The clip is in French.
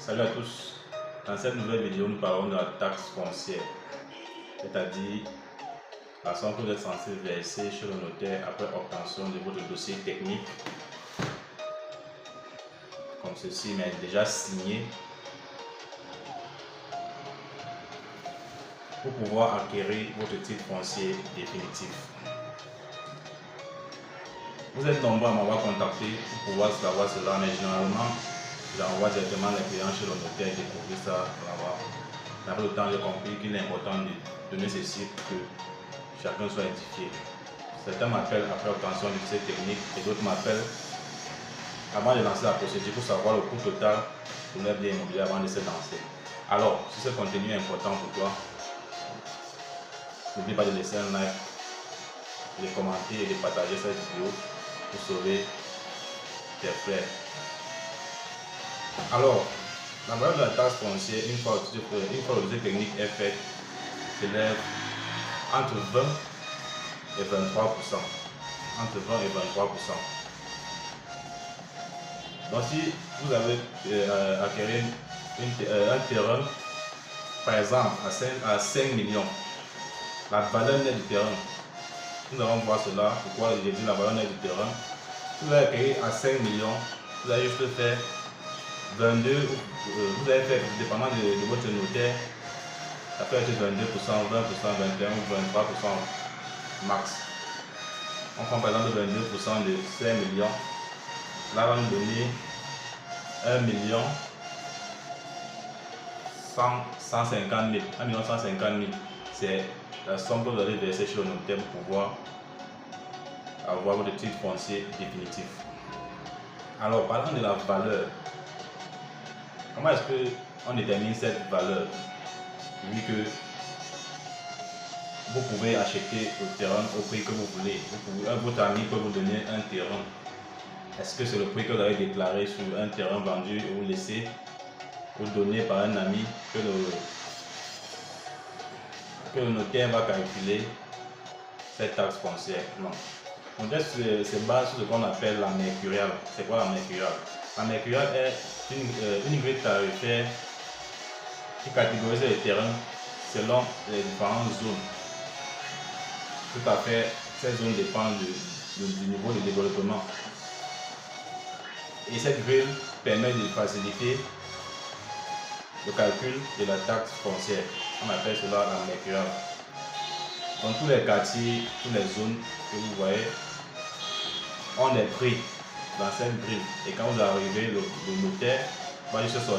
Salut à tous. Dans cette nouvelle vidéo, nous parlons de la taxe foncière, c'est-à-dire la somme que vous êtes censé verser chez le notaire après obtention de votre dossier technique, comme ceci, mais déjà signé, pour pouvoir acquérir votre titre foncier définitif. Vous êtes nombreux à m'avoir contacté pour pouvoir savoir cela, mais généralement, j'envoie directement les clients chez le notaire et découvrir ça là-bas. Avec le temps, j'ai compris qu'il est important de donner ceci pour que chacun soit édifié. Certains m'appellent après obtention du dossier technique et d'autres m'appellent avant de lancer la procédure pour savoir le coût total de leur bien immobilier avant de se lancer. Alors, si ce contenu est important pour toi, n'oublie pas de laisser un like, de commenter et de partager cette vidéo pour sauver tes frères. Alors, la valeur de la taxe foncière, une fois le dossier technique est fait, s'élève entre 20 et 23%. Entre 20 et 23%. Donc si vous avez acquis un terrain, par exemple à 5 millions, la valeur nette du terrain, nous allons voir cela, pourquoi j'ai dit la valeur nette du terrain. Si vous avez acquis à 5 millions, vous allez juste faire 22, vous allez faire, dépendamment de votre notaire, ça peut être 22%, 20%, 21% ou 23% max. On prend par exemple 22% de 5 millions. Là, on va nous donner 1 million 150 000. 1 million 150 000. C'est la somme que vous allez verser chez le notaire pour pouvoir avoir votre titre foncier définitif. Alors, parlant de la valeur, comment est-ce qu'on détermine cette valeur? Vu que vous pouvez acheter le terrain au prix que vous voulez. Votre ami peut vous donner un terrain. Est-ce que c'est le prix que vous avez déclaré sur un terrain vendu ou laissé ou donné par un ami que le notaire va calculer cette taxe foncière? Non. Le notaire se base sur ce qu'on appelle la mercuriale. C'est quoi la mercuriale? La mercuriale est une grille tarifaire qui catégorise les terrains selon les différentes zones. Tout à fait, ces zones dépendent du niveau de développement. Et cette grille permet de faciliter le calcul de la taxe foncière. On appelle cela la mercuriale. Dans tous les quartiers, toutes les zones que vous voyez, on est pris dans cette grille. Et quand vous arrivez, le notaire va juste sortir